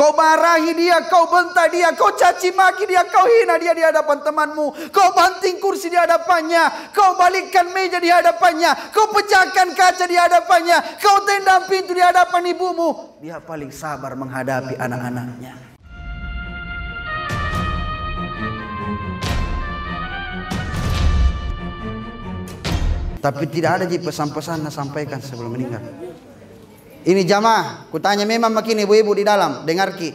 Kau marahi dia, kau bentak dia, kau caci maki dia, kau hina dia di hadapan temanmu. Kau banting kursi di hadapannya, kau balikkan meja di hadapannya, kau pecahkan kaca di hadapannya, kau tendang pintu di hadapan ibumu. Dia paling sabar menghadapi anak-anaknya. Tapi tidak ada pesan-pesan sampaikan sebelum meninggal. Ini jamaah, kutanya memang makin ibu-ibu di dalam, dengar ki.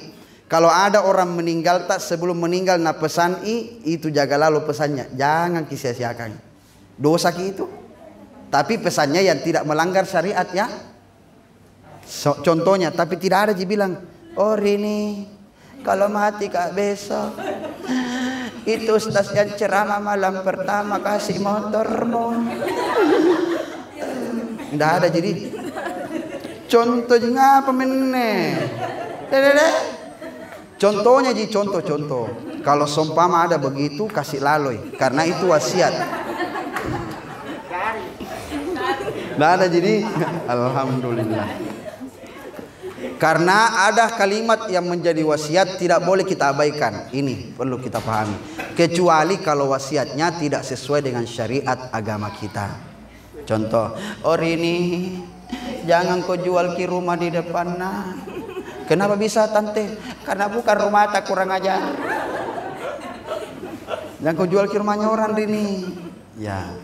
Kalau ada orang meninggal tak sebelum meninggal na pesan itu jaga lalu pesannya. Jangan sia-siakan. Dosa ki itu. Tapi pesannya yang tidak melanggar syariat ya. Contohnya, tapi tidak ada bilang, oh Rini, kalau mati kak besok, itu ustaz yang ceramah malam pertama kasih motormu. Tidak ada jadi. Contohnya apa meneh? Contohnya ji contoh. Kalau seumpama ada begitu kasih lalui, karena itu wasiat. Nggak ada jadi. Alhamdulillah. Karena ada kalimat yang menjadi wasiat tidak boleh kita abaikan. Ini perlu kita pahami. Kecuali kalau wasiatnya tidak sesuai dengan syariat agama kita. Contoh, oh ini jangan kau jual ki rumah di depan nah. Kenapa bisa tante? Karena bukan rumah tak kurang ajar. Jangan kau jual ki rumahnya orang Rini. Ya.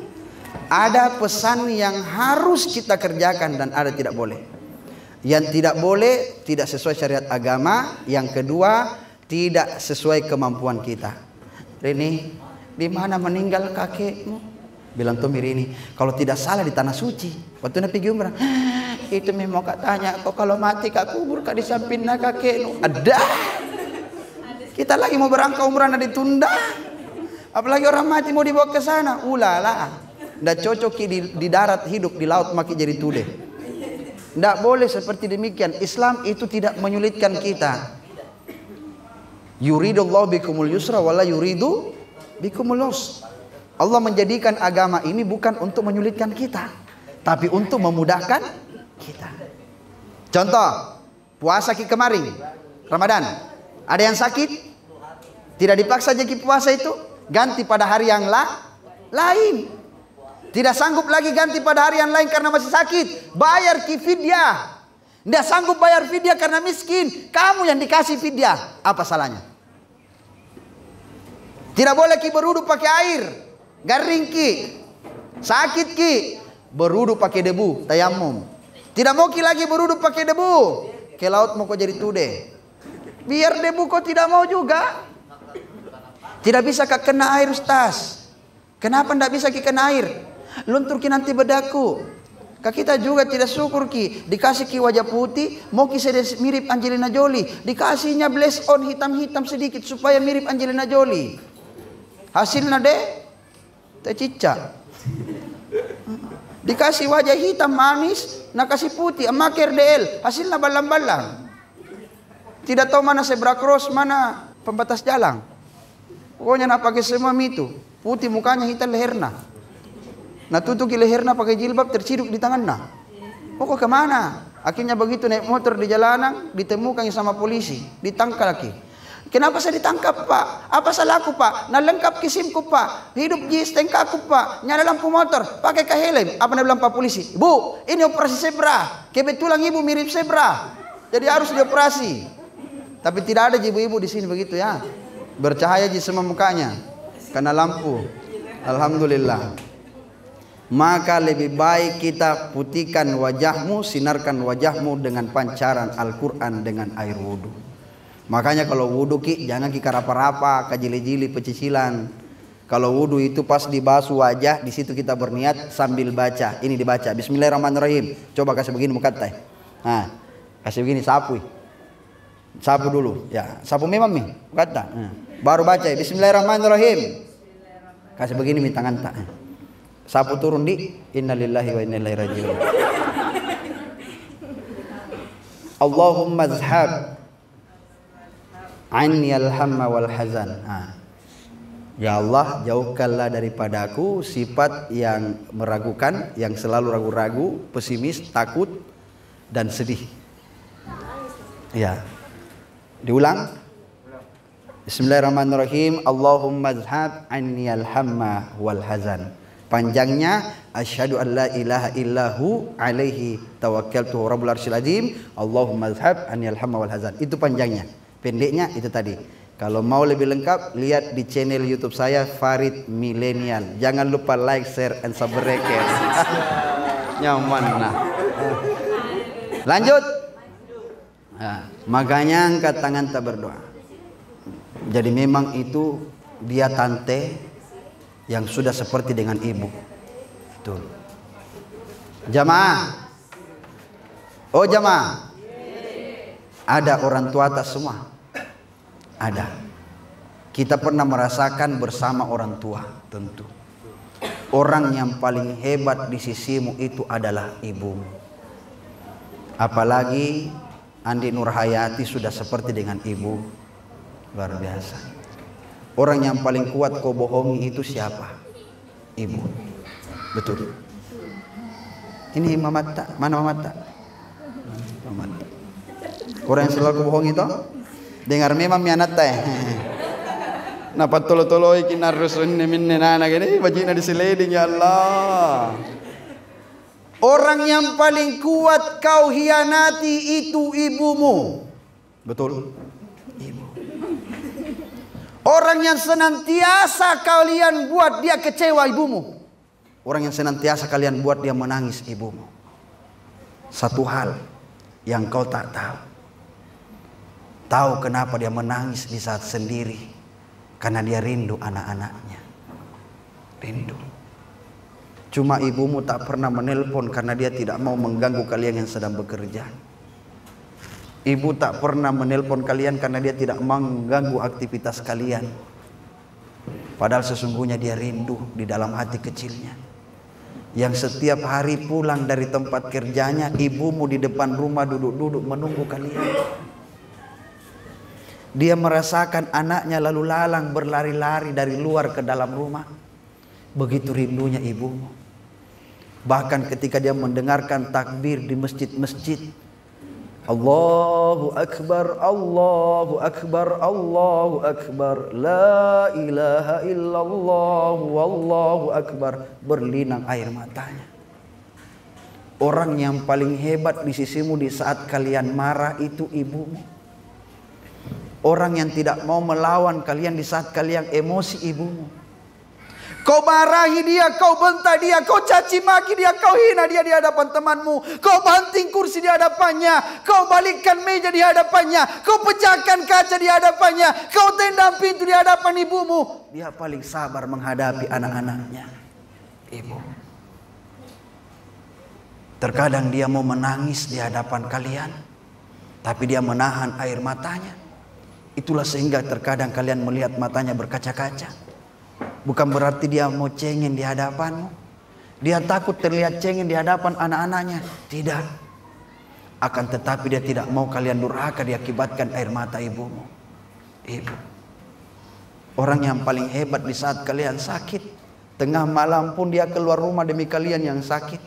Ada pesan yang harus kita kerjakan dan ada tidak boleh. Yang tidak boleh tidak sesuai syariat agama. Yang kedua tidak sesuai kemampuan kita. Rini, di mana meninggal kakekmu? Bilang Tommy Rini, kalau tidak salah di tanah suci. Waktu nak pergi umrah, itu memang katanya, kok kalau mati kak kubur kak di samping nak kakekmu. Ada. Kita lagi mau berangkat umrah nak ditunda. Apalagi orang mati mau dibawa ke sana. Ulala. Nggak cocok di darat hidup, di laut makin jadi tude. Nggak boleh seperti demikian. Islam itu tidak menyulitkan kita. Yuridullahu bikumul yusra wala yuridu bikumul usra. Allah menjadikan agama ini bukan untuk menyulitkan kita, tapi untuk memudahkan kita. Contoh, puasa ki kemarin, Ramadan. Ada yang sakit, tidak dipaksa jadi puasa itu, ganti pada hari yang lain. Tidak sanggup lagi ganti pada hari yang lain karena masih sakit, bayar ki fidyah. Tidak sanggup bayar fidyah karena miskin, kamu yang dikasih fidyah. Apa salahnya? Tidak boleh ki berwudu pakai air. Garing ki, sakit ki, berudu pakai debu, tayamum. Tidak mau ki lagi berudu pakai debu, ke laut mau kau jadi tude. Biar debu kau tidak mau juga. Tidak bisa kak kena air ustaz. Kenapa tidak bisa ki kena air? Luntur ki nanti bedaku. Kak kita juga tidak syukur ki, dikasih ki wajah putih, mau ki mirip Angelina Jolie, dikasihnya blaze on hitam-hitam sedikit supaya mirip Angelina Jolie. Hasilnya deh. Cica. Dikasih wajah hitam manis, nak kasih putih, makir DL, hasilnya balang-balang. Tidak tahu mana zebra cross, mana pembatas jalan. Pokoknya nak pakai semua itu, putih mukanya, hitam leherna. Nah tutup leherna pakai jilbab, terciduk di tangannya. Pokok kemana? Akhirnya begitu naik motor di jalanan, ditemukan sama polisi, ditangkap lagi. Kenapa saya ditangkap pak? Apa salahku pak? Nah lengkap kisimku pak. Hidup di STNK aku pak. Nyala lampu motor. Pakai helm. Apa nak bilang pak polisi? Bu, ini operasi zebra. Kebetulan ibu mirip zebra. Jadi harus dioperasi. Tapi tidak ada ibu-ibu di sini begitu ya. Bercahaya di semua mukanya. Karena lampu. Alhamdulillah. Maka lebih baik kita putihkan wajahmu, sinarkan wajahmu dengan pancaran Al-Quran dengan air wudhu. Makanya kalau wudhu ki jangan ki karapa-rapa, kajili-jili, pecicilan. Kalau wudhu itu pas dibasuh wajah, di situ kita berniat sambil baca. Ini dibaca Bismillahirrahmanirrahim. Coba kasih begini mukatai. Nah, kasih begini sapu. Sapu dulu. Ya, sapu memang nih, kata. Baru baca Bismillahirrahmanirrahim. Kasih begini mi tangan tak. Sapu turun di innalillahi wa inna ilaihi raji'un. Allahumma zhab anni al-hamma wal hazan. Ya Allah, jauhkanlah daripadaku sifat yang meragukan, yang selalu ragu-ragu, pesimis, takut dan sedih. Ya. Diulang. Bismillahirrahmanirrahim. Allahumma azhab anni al-hamma wal hazan. Panjangnya asyhadu an la ilaha illahu alaihi tawakkaltu rabbul arsyil azim. Allahumma azhab anni al-hamma wal hazan. Itu panjangnya. Pendeknya itu tadi. Kalau mau lebih lengkap, lihat di channel YouTube saya Farid Millennial. Jangan lupa like, share, and subscribe. Nyaman nah. Lanjut. Nah, makanya angkat tangan tak berdoa. Jadi memang itu dia tante yang sudah seperti dengan ibu. Betul. Jamaah. Oh jamaah. Ada orang tua atas semua. Ada. Kita pernah merasakan bersama orang tua tentu. Orang yang paling hebat di sisimu itu adalah ibumu. Apalagi Andi Nurhayati sudah seperti dengan ibu. Luar biasa. Orang yang paling kuat kau bohongi itu siapa? Ibu. Betul. Ini Mama Matta. Mana Mama Matta? Mama Matta. Orang yang selalu kau bohongi itu? Dengar memang mianat teh. Napa tolo-tolo iki narusun minne nana gini bajina diseleding ya Allah. Orang yang paling kuat kau hianati itu ibumu. Betul? Ibu. Orang yang senantiasa kalian buat dia kecewa ibumu. Orang yang senantiasa kalian buat dia menangis ibumu. Satu hal yang kau tak tahu. Tahu kenapa dia menangis di saat sendiri? Karena dia rindu anak-anaknya. Rindu. Cuma ibumu tak pernah menelpon karena dia tidak mau mengganggu kalian yang sedang bekerja. Ibu tak pernah menelpon kalian karena dia tidak mengganggu aktivitas kalian. Padahal sesungguhnya dia rindu di dalam hati kecilnya. Yang setiap hari pulang dari tempat kerjanya, ibumu di depan rumah duduk-duduk menunggu kalian. Dia merasakan anaknya lalu lalang berlari-lari dari luar ke dalam rumah. Begitu rindunya ibumu. Bahkan ketika dia mendengarkan takbir di masjid-masjid, Allahu Akbar, Allahu Akbar, Allahu Akbar, La ilaha illallah, Wallahu Akbar, berlinang air matanya. Orang yang paling hebat di sisimu di saat kalian marah itu ibumu. Orang yang tidak mau melawan kalian di saat kalian emosi ibumu. Kau marahi dia, kau bentak dia, kau caci maki dia, kau hina dia di hadapan temanmu. Kau banting kursi di hadapannya, kau balikkan meja di hadapannya, kau pecahkan kaca di hadapannya, kau tendang pintu di hadapan ibumu. Dia paling sabar menghadapi anak-anaknya. Ibu. Terkadang dia mau menangis di hadapan kalian, tapi dia menahan air matanya. Itulah sehingga terkadang kalian melihat matanya berkaca-kaca. Bukan berarti dia mau cengeng di hadapanmu. Dia takut terlihat cengeng di hadapan anak-anaknya. Tidak. Akan tetapi dia tidak mau kalian durhaka diakibatkan air mata ibumu. Ibu. Orang yang paling hebat di saat kalian sakit. Tengah malam pun dia keluar rumah demi kalian yang sakit.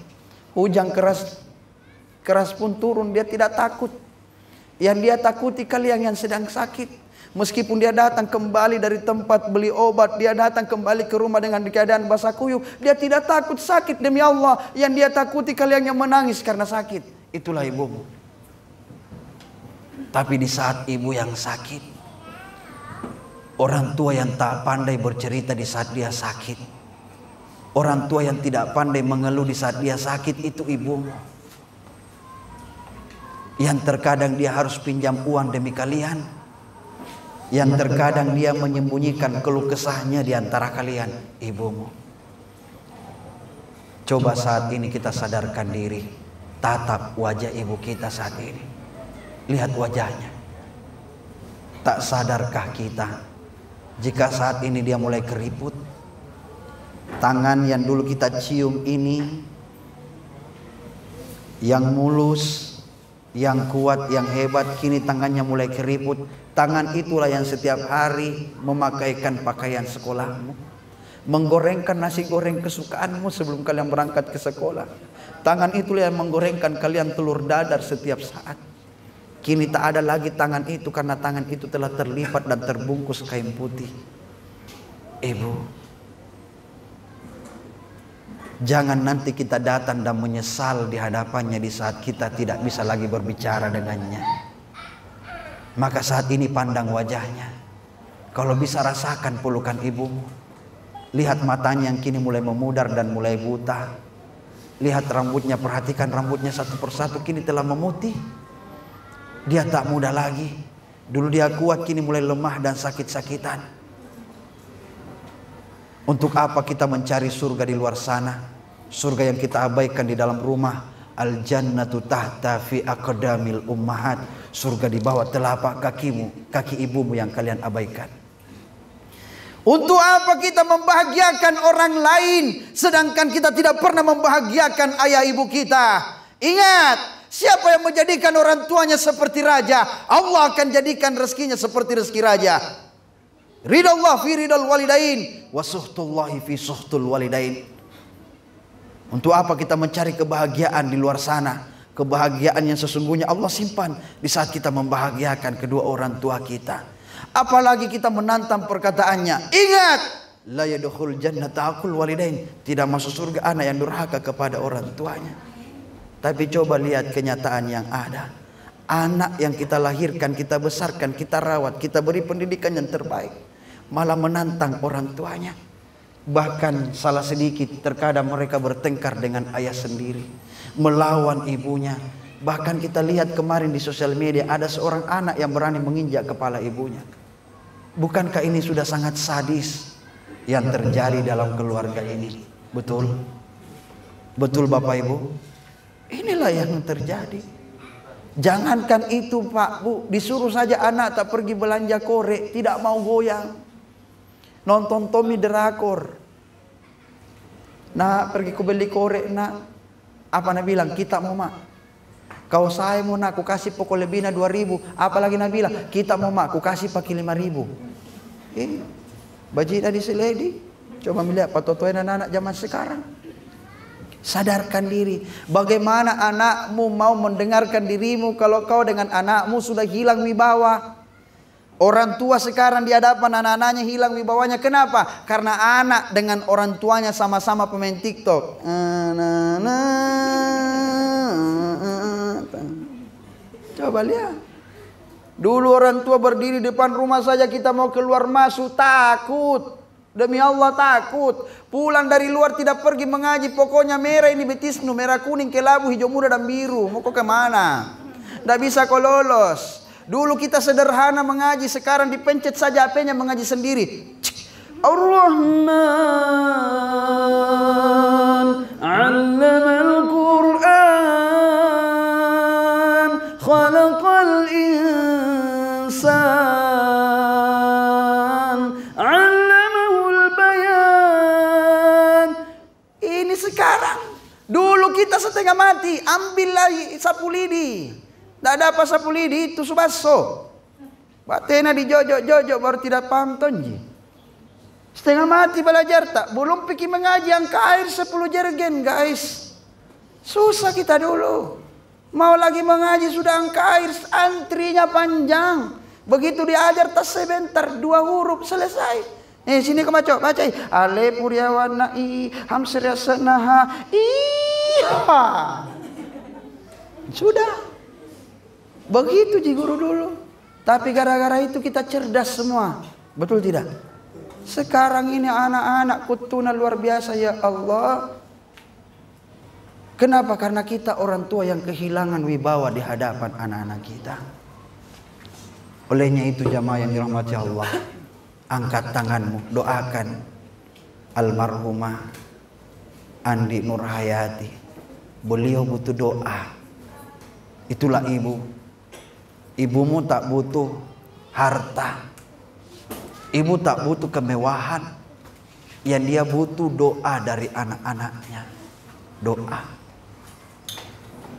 Hujan keras pun turun, dia tidak takut. Yang dia takuti kalian yang sedang sakit. Meskipun dia datang kembali dari tempat beli obat, dia datang kembali ke rumah dengan keadaan basah kuyup, dia tidak takut sakit demi Allah. Yang dia takuti kalian yang menangis karena sakit. Itulah ibumu. Tapi di saat ibu yang sakit, orang tua yang tak pandai bercerita di saat dia sakit, orang tua yang tidak pandai mengeluh di saat dia sakit, itu ibumu. Yang terkadang dia harus pinjam uang demi kalian. Yang terkadang dia menyembunyikan keluh kesahnya di antara kalian, ibumu. Coba saat ini kita sadarkan diri. Tatap wajah ibu kita saat ini. Lihat wajahnya. Tak sadarkah kita jika saat ini dia mulai keriput? Tangan yang dulu kita cium ini, yang mulus, yang kuat, yang hebat, kini tangannya mulai keriput. Tangan itulah yang setiap hari memakaikan pakaian sekolahmu, menggorengkan nasi goreng kesukaanmu sebelum kalian berangkat ke sekolah. Tangan itulah yang menggorengkan kalian telur dadar setiap saat. Kini tak ada lagi tangan itu karena tangan itu telah terlipat dan terbungkus kain putih. Ibu, jangan nanti kita datang dan menyesal di hadapannya di saat kita tidak bisa lagi berbicara dengannya. Maka saat ini pandang wajahnya. Kalau bisa rasakan pelukan ibumu. Lihat matanya yang kini mulai memudar dan mulai buta. Lihat rambutnya, perhatikan rambutnya satu persatu kini telah memutih. Dia tak muda lagi. Dulu dia kuat, kini mulai lemah dan sakit-sakitan. Untuk apa kita mencari surga di luar sana? Surga yang kita abaikan di dalam rumah. Al-jannatu tahta fi aqdamil ummahat. Surga di bawah telapak kakimu, kaki ibumu yang kalian abaikan. Untuk apa kita membahagiakan orang lain sedangkan kita tidak pernah membahagiakan ayah ibu kita? Ingat, siapa yang menjadikan orang tuanya seperti raja, Allah akan jadikan rezekinya seperti rezeki raja. Ridallah fi ridal walidain wa suhtullahi fi suhtul walidain. Untuk apa kita mencari kebahagiaan di luar sana? Kebahagiaan yang sesungguhnya Allah simpan di saat kita membahagiakan kedua orang tua kita. Apalagi kita menantang perkataannya. Ingat, la yadkhul jannata aqul walidain. Tidak masuk surga anak yang durhaka kepada orang tuanya. Tapi coba lihat kenyataan yang ada. Anak yang kita lahirkan, kita besarkan, kita rawat, kita beri pendidikan yang terbaik, malah menantang orang tuanya. Bahkan salah sedikit terkadang mereka bertengkar dengan ayah sendiri, melawan ibunya. Bahkan kita lihat kemarin di sosial media ada seorang anak yang berani menginjak kepala ibunya. Bukankah ini sudah sangat sadis yang terjadi dalam keluarga ini? Betul? Betul Bapak Ibu? Inilah yang terjadi. Jangankan itu Pak Bu, disuruh saja anak tak pergi belanja korek, tidak mau goyang. Nonton Tommy Drakor. Nah, pergi ku beli korek nak. Apa nak bilang? Kita mau mak. Kau saya mau nak, ku kasih pokok lebihnya 2.000. Apalagi nak bilang, kita mau mak, ku kasih pakai 5.000. Bajina di seledi. Coba melihat patotoyan anak-anak zaman sekarang. Sadarkan diri. Bagaimana anakmu mau mendengarkan dirimu kalau kau dengan anakmu sudah hilang wibawa? Orang tua sekarang di hadapan anak-anaknya hilang wibawanya. Kenapa? Karena anak dengan orang tuanya sama-sama pemain TikTok. Coba lihat. Dulu orang tua berdiri depan rumah saja kita mau keluar masuk takut. Demi Allah takut. Pulang dari luar tidak pergi mengaji. Pokoknya merah ini betisnu, merah kuning, kelabu, hijau muda dan biru. Mau kau kemana? Tidak bisa kau lolos. Dulu kita sederhana mengaji. Sekarang dipencet saja HP-nya mengaji sendiri. Ar-Rahman 'allamal Qur'an khalaqal insan 'allamahul bayan. Ini sekarang. Dulu kita setengah mati, ambil lagi sapu lidi. Tak ada apa sapu lidi itu subaso. Batena di jojok baru tidak paham tonji. Setengah mati belajar tak, belum pergi mengaji angka air 10 jergen guys. Susah kita dulu. Mau lagi mengaji sudah angka air, antrinya panjang. Begitu diajar tas sebentar 2 huruf selesai. Sini kau baca, bacai. Alif Puryawana I Hamsir Yasnaha Iha. Sudah. Begitu ji guru dulu. Tapi gara-gara itu kita cerdas semua. Betul tidak? Sekarang ini anak-anak kutuna luar biasa ya Allah. Kenapa? Karena kita orang tua yang kehilangan wibawa di hadapan anak-anak kita. Olehnya itu jamaah yang dirahmati Allah, angkat tanganmu, doakan almarhumah Andi Nurhayati. Beliau butuh doa. Itulah ibu. Ibumu tak butuh harta. Ibu tak butuh kemewahan. Yang dia butuh doa dari anak-anaknya. Doa.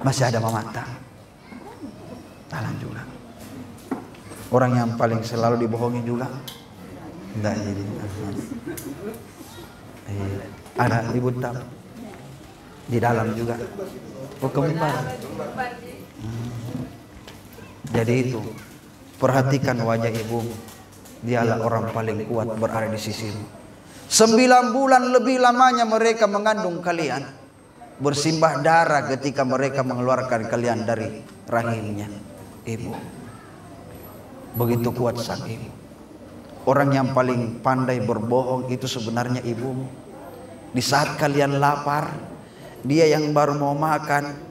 Masih ada mamata. Tahan juga. Orang yang paling selalu dibohongi juga. Enggak jadi. Ada ibu tak. Di dalam juga. Oh kembar. Jadi itu, perhatikan wajah ibumu. Dialah orang paling kuat berada di sisimu. 9 bulan lebih lamanya mereka mengandung kalian. Bersimbah darah ketika mereka mengeluarkan kalian dari rahimnya ibu. Begitu kuat sang ibu. Orang yang paling pandai berbohong itu sebenarnya ibumu. Di saat kalian lapar, dia yang baru mau makan.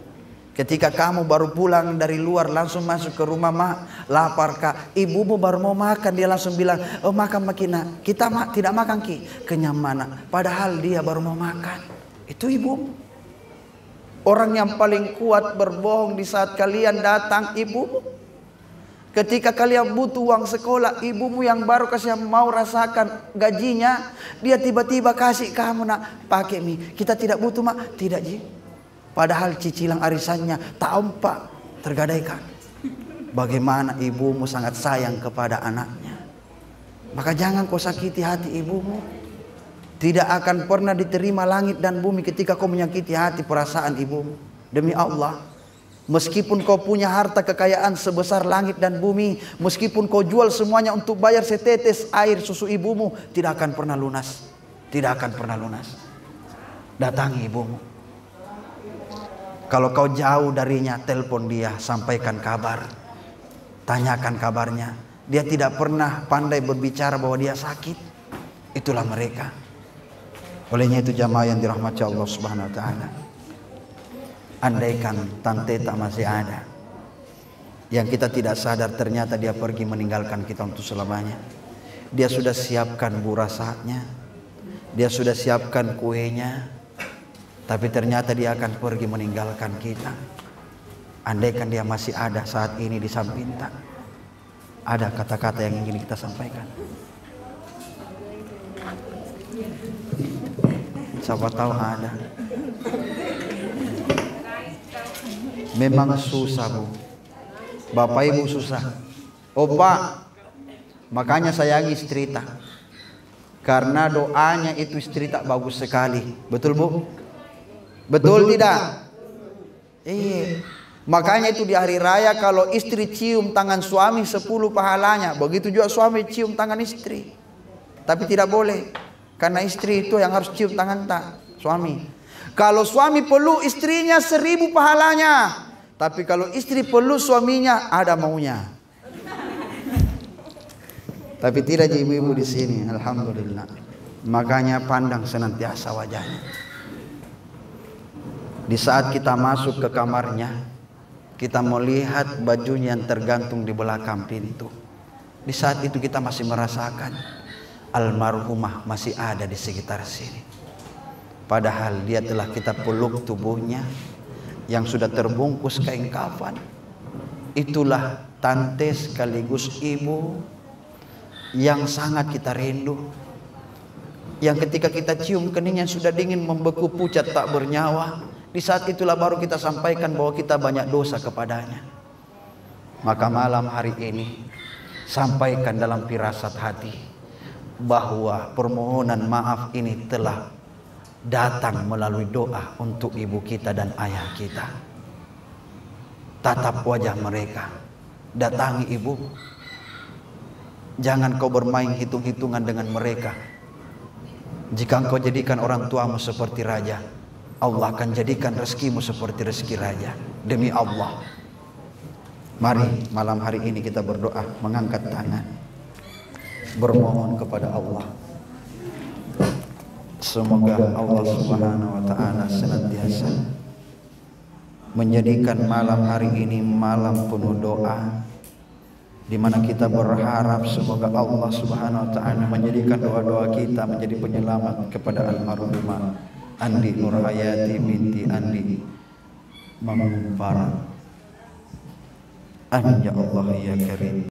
Ketika kamu baru pulang dari luar langsung masuk ke rumah, lapar kak, ibumu baru mau makan, dia langsung bilang, oh makan makina, kita tidak makan ki, kenyang mana? Padahal dia baru mau makan. Itu ibumu. Orang yang paling kuat berbohong di saat kalian datang ibumu. Ketika kalian butuh uang sekolah, ibumu yang baru kasih mau rasakan gajinya, dia tiba-tiba kasih kamu, nak pakai mi. Kita tidak butuh mak, tidak ji. Padahal cicilan arisannya tampak tergadaikan. Bagaimana ibumu sangat sayang kepada anaknya. Maka jangan kau sakiti hati ibumu. Tidak akan pernah diterima langit dan bumi ketika kau menyakiti hati perasaan ibumu. Demi Allah. Meskipun kau punya harta kekayaan sebesar langit dan bumi, meskipun kau jual semuanya untuk bayar setetes air susu ibumu, tidak akan pernah lunas. Tidak akan pernah lunas. Datangi ibumu. Kalau kau jauh darinya, telepon dia, sampaikan kabar. Tanyakan kabarnya. Dia tidak pernah pandai berbicara bahwa dia sakit. Itulah mereka. Olehnya itu jamaah yang dirahmati Allah Subhanahu wa taala. Andaikan Tante tak masih ada, yang kita tidak sadar ternyata dia pergi meninggalkan kita untuk selamanya. Dia sudah siapkan burasanya, dia sudah siapkan kuenya, tapi ternyata dia akan pergi meninggalkan kita. Andaikan dia masih ada saat ini di samping kita, ada kata-kata yang ingin kita sampaikan. Siapa tahu ada. Memang susah bu, bapak ibu susah. Opa, makanya sayangi istri tak, karena doanya itu istri tak bagus sekali. Betul bu? Betul tidak? Iya. Makanya itu di hari raya kalau istri cium tangan suami 10 pahalanya. Begitu juga suami cium tangan istri. Tapi tidak boleh, karena istri itu yang harus cium tangan tak suami. Kalau suami peluk istrinya 1000 pahalanya. Tapi kalau istri peluk suaminya ada maunya. Tapi tidak ibu-ibu di sini, alhamdulillah. Makanya pandang senantiasa wajahnya. Di saat kita masuk ke kamarnya, kita melihat bajunya yang tergantung di belakang pintu. Di saat itu kita masih merasakan almarhumah masih ada di sekitar sini. Padahal dia telah kita peluk tubuhnya yang sudah terbungkus kain kafan. Itulah tante sekaligus ibu yang sangat kita rindu. Yang ketika kita cium keningnya sudah dingin, membeku, pucat, tak bernyawa. Di saat itulah baru kita sampaikan bahwa kita banyak dosa kepadanya. Maka malam hari ini sampaikan dalam firasat hati bahwa permohonan maaf ini telah datang melalui doa untuk ibu kita dan ayah kita. Tatap wajah mereka, datangi ibu. Jangan kau bermain hitung-hitungan dengan mereka. Jika engkau jadikan orang tuamu seperti raja, Allah akan jadikan rezekimu seperti rezeki raja. Demi Allah. Mari malam hari ini kita berdoa, mengangkat tangan, bermohon kepada Allah. Semoga Allah Subhanahu wa taala senantiasa menjadikan malam hari ini malam penuh doa, di mana kita berharap semoga Allah Subhanahu wa taala menjadikan doa-doa kita menjadi penyelamat kepada almarhumah Andi Nurhayati binti Andi Mamun Farah. Amin ya Allah ya Karim.